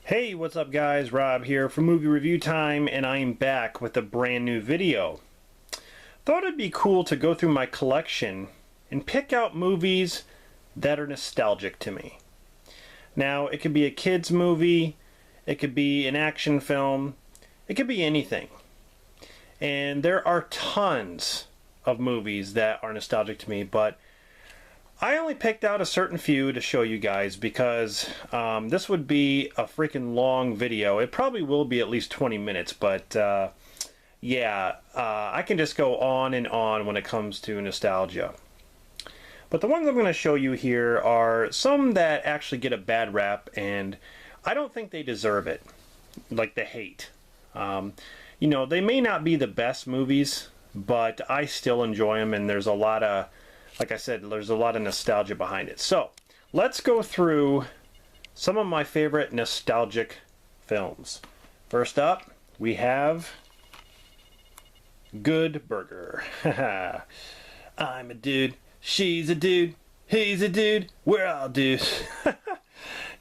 Hey, what's up guys? Rob here from Movie Review Time, and I am back with a brand new video. Thought it'd be cool to go through my collection and pick out movies that are nostalgic to me. Now, it could be a kid's movie, it could be an action film, it could be anything. And there are tons of movies that are nostalgic to me, but I only picked out a certain few to show you guys because this would be a freaking long video. It probably will be at least 20 minutes, but I can just go on and on when it comes to nostalgia. But the ones I'm going to show you here are some that actually get a bad rap, and I don't think they deserve it, like the hate. You know, they may not be the best movies, but I still enjoy them, and there's a lot of, like I said, there's a lot of nostalgia behind it. So, let's go through some of my favorite nostalgic films. First up, we have Good Burger. I'm a dude, she's a dude, he's a dude, we're all dudes.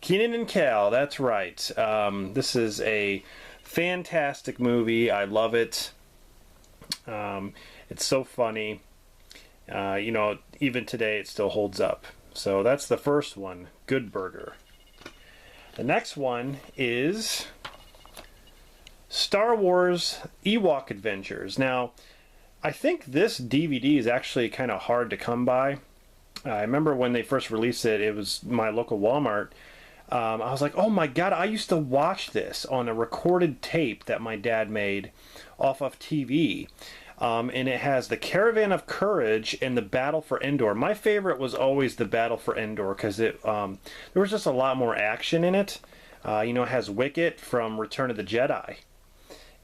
Kenan and Kel, that's right. This is a fantastic movie. I love it. It's so funny. You know, even today it still holds up. So that's the first one, Good Burger. The next one is Star Wars Ewok Adventures. Now, I think this DVD is actually kind of hard to come by. I remember when they first released it, it was my local Walmart. I was like, oh my god, I used to watch this on a recorded tape that my dad made off of TV. And it has the Caravan of Courage and the Battle for Endor. My favorite was always the Battle for Endor because it there was just a lot more action in it. You know, it has Wicket from Return of the Jedi,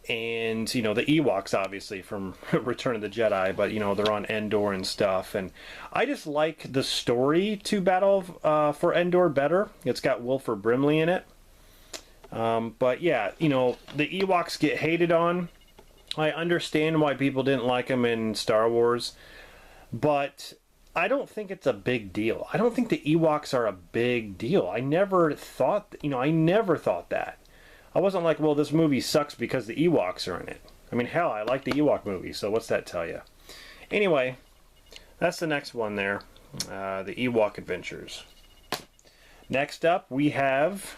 and you know the Ewoks obviously from Return of the Jedi, but you know they're on Endor and stuff. And I just like the story to Battle for Endor better. It's got Wilford Brimley in it. But yeah, you know the Ewoks get hated on. I understand why people didn't like them in Star Wars, but I don't think it's a big deal. I don't think the Ewoks are a big deal. I never thought, you know, I never thought that. I wasn't like, well, this movie sucks because the Ewoks are in it. I mean, hell, I like the Ewok movie, so what's that tell you? Anyway, that's the next one there, the Ewok Adventures. Next up, we have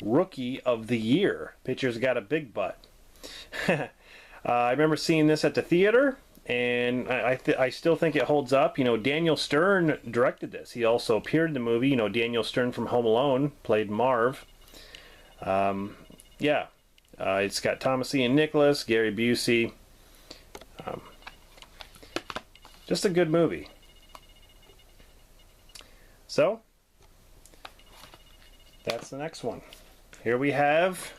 Rookie of the Year. Picture's got a big butt. I remember seeing this at the theater, and I still think it holds up. You know, Daniel Stern directed this. He also appeared in the movie. You know, Daniel Stern from Home Alone played Marv. It's got Thomas Ian Nicholas, Gary Busey. Just a good movie. So, that's the next one. Here we have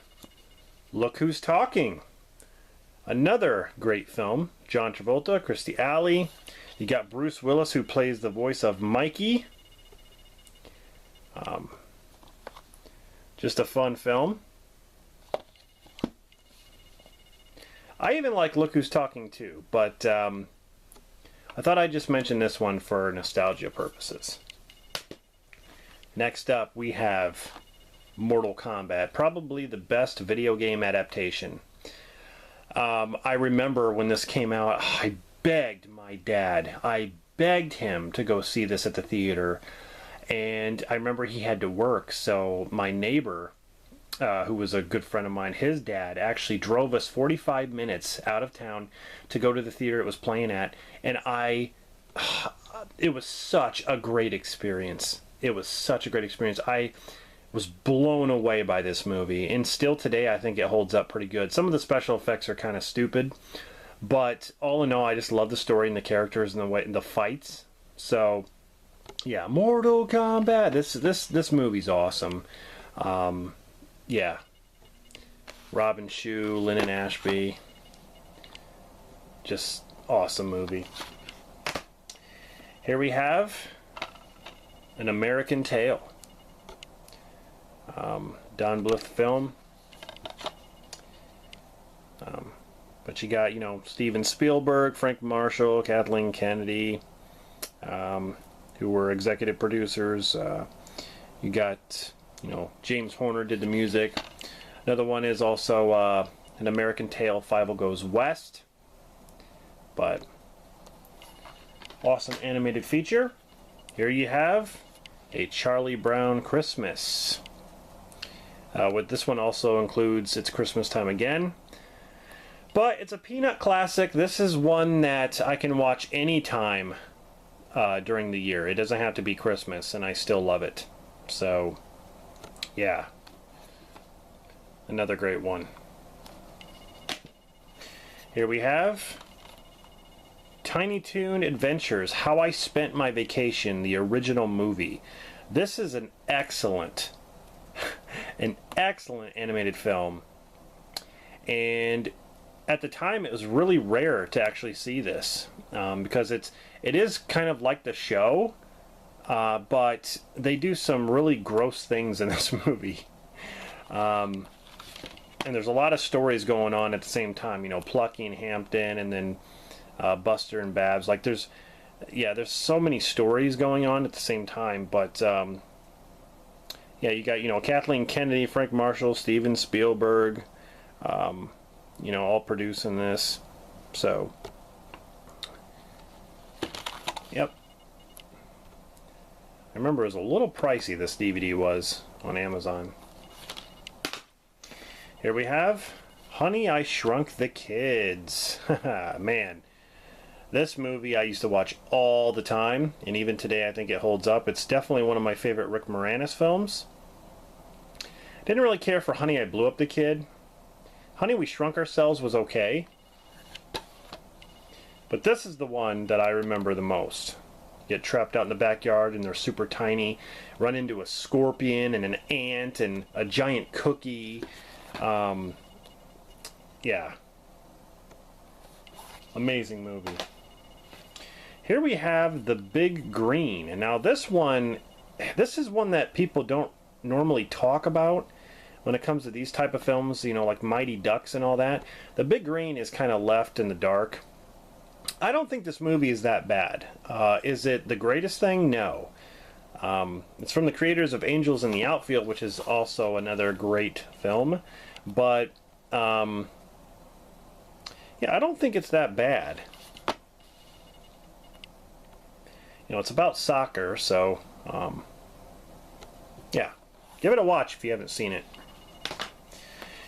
Look Who's Talking. Another great film. John Travolta, Kirstie Alley. You got Bruce Willis, who plays the voice of Mikey. Just a fun film. I even like Look Who's Talking too, but I thought I'd just mention this one for nostalgia purposes. Next up, we have Mortal Kombat, probably the best video game adaptation. I remember when this came out, I begged my dad. I begged him to go see this at the theater. And I remember he had to work, so my neighbor, who was a good friend of mine, his dad actually drove us 45 minutes out of town to go to the theater it was playing at. And it was such a great experience. It was such a great experience. I was blown away by this movie, and still today I think it holds up pretty good. Some of the special effects are kind of stupid, but all in all I just love the story and the characters and the fights. So yeah, Mortal Kombat, this movie's awesome. Yeah, Robin Shou, Lyndon Ashby, just awesome movie. Here we have An American Tail. Don Bluth film. But you got, you know, Steven Spielberg, Frank Marshall, Kathleen Kennedy, who were executive producers. You got, you know, James Horner did the music. Another one is also An American Tail, Fievel Goes West. But awesome animated feature. Here you have A Charlie Brown Christmas. With this one also includes It's Christmas Time Again. But it's a peanut classic. This is one that I can watch anytime during the year. It doesn't have to be Christmas, and I still love it. So, yeah. Another great one. Here we have Tiny Toon Adventures, How I Spent My Vacation, the original movie. This is an excellent animated film. And at the time, it was really rare to actually see this because it is kind of like the show, but they do some really gross things in this movie. And there's a lot of stories going on at the same time. You know, Plucky and Hampton, and then Buster and Babs. Like there's so many stories going on at the same time. But yeah, you got Kathleen Kennedy, Frank Marshall, Steven Spielberg. All producing this. So, yep. I remember it was a little pricey, this DVD was, on Amazon. Here we have Honey, I Shrunk the Kids. Man, this movie I used to watch all the time, and even today I think it holds up. It's definitely one of my favorite Rick Moranis films. Didn't really care for Honey, I Blew Up the Kid. Honey, We Shrunk Ourselves was okay. But this is the one that I remember the most. Get trapped out in the backyard and they're super tiny. Run into a scorpion and an ant and a giant cookie. Yeah. Amazing movie. Here we have The Big Green. And now this is one that people don't normally talk about. When it comes to these type of films, like Mighty Ducks and all that, The Big Green is kind of left in the dark. I don't think this movie is that bad. Is it the greatest thing? No. It's from the creators of Angels in the Outfield, which is also another great film. But, yeah, I don't think it's that bad. It's about soccer, so, yeah. Give it a watch if you haven't seen it.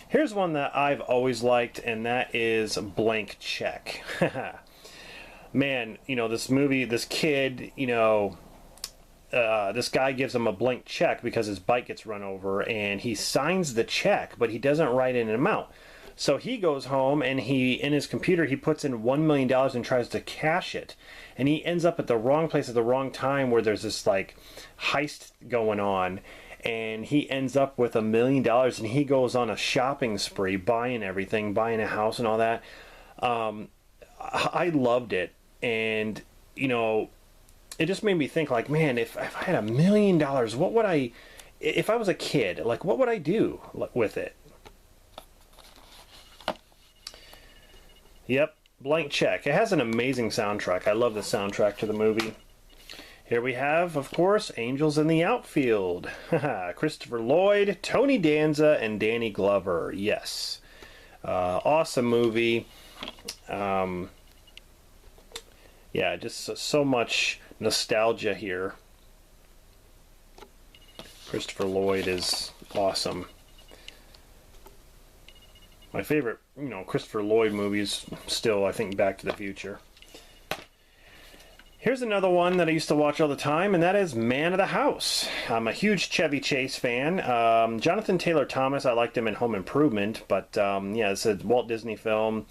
Here's one that I've always liked, and that is Blank Check. Man, this movie, this kid, this guy gives him a blank check because his bike gets run over, and he signs the check, but he doesn't write in an amount. So he goes home, and in his computer, he puts in $1 million and tries to cash it. And he ends up at the wrong place at the wrong time where there's this, heist going on. And he ends up with $1 million, and he goes on a shopping spree, buying everything, buying a house and all that. I loved it, and it just made me think, man, if I had $1 million, what would I, if I was a kid, what would I do with it? Yep, Blank Check. It has an amazing soundtrack. I love the soundtrack to the movie. Here we have, of course, Angels in the Outfield. Christopher Lloyd, Tony Danza, and Danny Glover. Yes. Awesome movie. Yeah, just so much nostalgia here. Christopher Lloyd is awesome. My favorite, Christopher Lloyd movies still, I think, Back to the Future. Here's another one that I used to watch all the time, and that is Man of the House. I'm a huge Chevy Chase fan. Jonathan Taylor Thomas, I liked him in Home Improvement, but yeah, it's a Walt Disney film.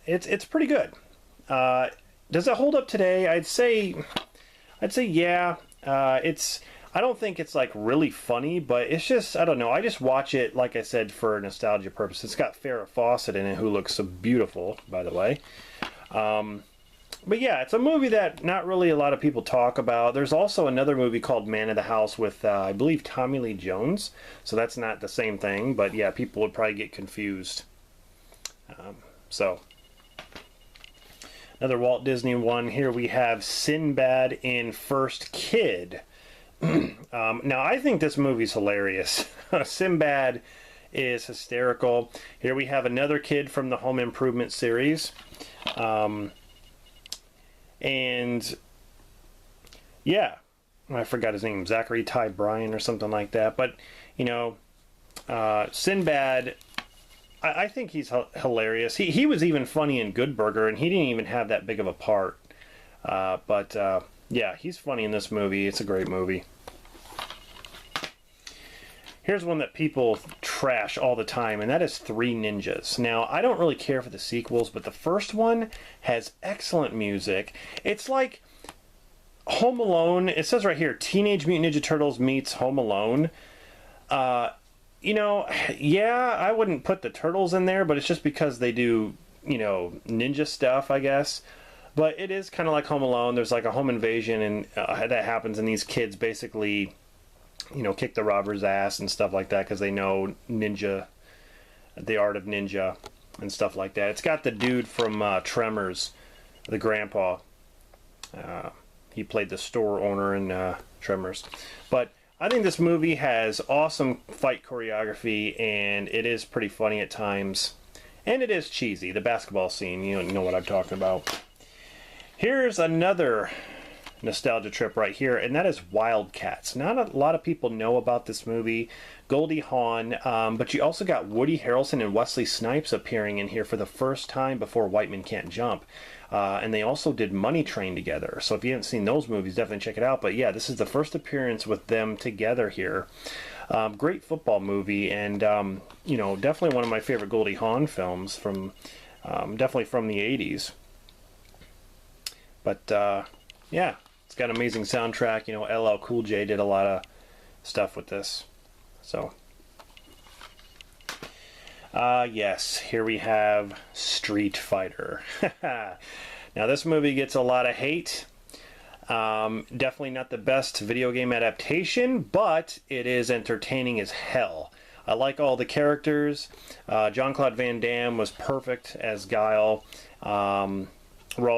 It's pretty good. Does it hold up today? I'd say yeah. I don't think it's really funny, but it's just, I don't know. I just watch it, like I said, for nostalgia purposes. It's got Farrah Fawcett in it, who looks so beautiful, by the way. But yeah, it's a movie that not really a lot of people talk about. There's also another movie called Man of the House with, I believe, Tommy Lee Jones. So that's not the same thing, but yeah, people would probably get confused. So, another Walt Disney one. Here we have Sinbad in First Kid. Now, I think this movie's hilarious. Sinbad is hysterical. Here we have another kid from the Home Improvement series. And yeah, I forgot his name, Zachary Ty Bryan or something like that. But, you know, Sinbad, I think he's hilarious. He was even funny in Good Burger, and he didn't even have that big of a part. But yeah, he's funny in this movie. It's a great movie. Here's one that people trash all the time, and that is Three Ninjas. Now, I don't really care for the sequels, but the first one has excellent music. It's like Home Alone. It says right here, Teenage Mutant Ninja Turtles meets Home Alone. You know, yeah, I wouldn't put the Turtles in there, but it's just because they do, you know, ninja stuff, I guess. But it is kind of like Home Alone. There's like a home invasion, and that happens, and these kids basically, you know, kick the robber's ass and stuff like that because they know ninja, the art of ninja and stuff like that. It's got the dude from Tremors, the grandpa. He played the store owner in Tremors. But I think this movie has awesome fight choreography, and it is pretty funny at times. And it is cheesy. The basketball scene, you know what I'm talking about. Here's another nostalgia trip right here, and that is Wildcats. Not a lot of people know about this movie. Goldie Hawn, but you also got Woody Harrelson and Wesley Snipes appearing in here for the first time before White Men Can't Jump. And they also did Money Train together. So if you haven't seen those movies, definitely check it out. But yeah, this is the first appearance with them together here. Great football movie, and you know, definitely one of my favorite Goldie Hawn films from, definitely from the 80s. But yeah. It's got an amazing soundtrack. You know, LL Cool J did a lot of stuff with this. So, yes, here we have Street Fighter. Now, this movie gets a lot of hate. Definitely not the best video game adaptation, but it is entertaining as hell. I like all the characters. Jean-Claude Van Damme was perfect as Guile. Raul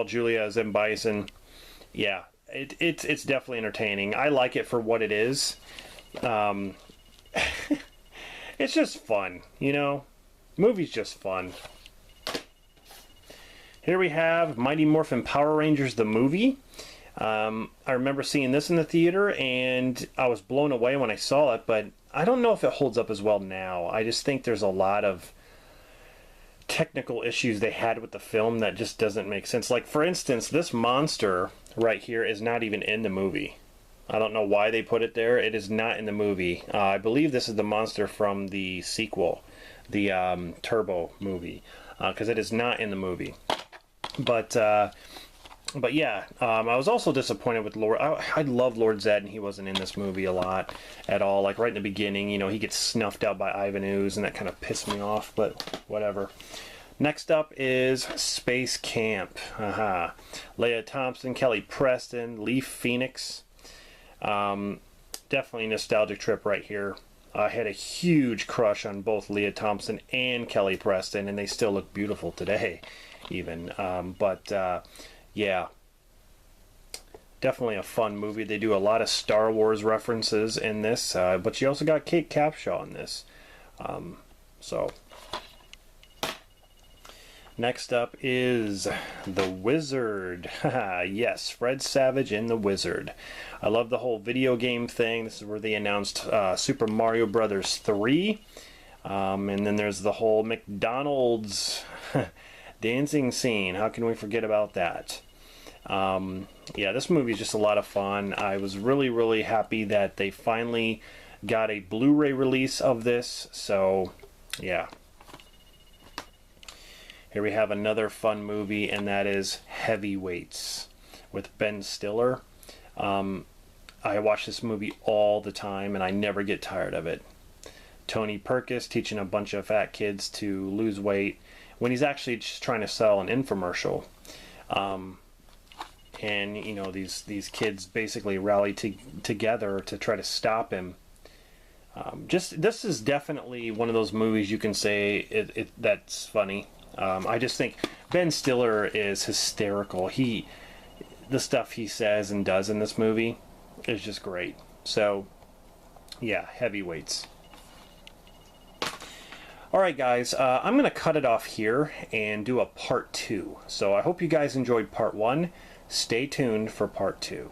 Julia as M. Bison. Yeah. It's definitely entertaining. I like it for what it is. It's just fun, you know? Movie's just fun. Here we have Mighty Morphin Power Rangers the movie. I remember seeing this in the theater, and I was blown away when I saw it, but I don't know if it holds up as well now. I just think there's a lot of technical issues they had with the film that just doesn't make sense. Like, for instance, this monster right here is not even in the movie. I don't know why they put it there. It is not in the movie. I believe this is the monster from the sequel, the Turbo movie, because it is not in the movie. But yeah, I was also disappointed with Lord. I love Lord Zed, and he wasn't in this movie a lot at all. Like right in the beginning, you know, he gets snuffed out by Ivan Ooze, and that kind of pissed me off. But whatever. Next up is Space Camp. Leah Thompson, Kelly Preston, Lee Phoenix. Definitely a nostalgic trip right here. I had a huge crush on both Leah Thompson and Kelly Preston, and they still look beautiful today, even. Yeah, definitely a fun movie. They do a lot of Star Wars references in this, but you also got Kate Capshaw in this. So, next up is The Wizard. Yes, Fred Savage and The Wizard. I love the whole video game thing. This is where they announced Super Mario Brothers 3. And then there's the whole McDonald's dancing scene. How can we forget about that? Yeah, this movie is just a lot of fun. I was really, really happy that they finally got a Blu-ray release of this. So, yeah. Here we have another fun movie, and that is Heavyweights with Ben Stiller. I watch this movie all the time, and I never get tired of it. Tony Perkis teaching a bunch of fat kids to lose weight when he's actually just trying to sell an infomercial. And, you know, these kids basically rally together to try to stop him. This is definitely one of those movies you can say that's funny. I just think Ben Stiller is hysterical. The stuff he says and does in this movie is just great. So yeah, heavyweights. Alright guys, I'm going to cut it off here and do a part 2. So I hope you guys enjoyed part 1. Stay tuned for part 2.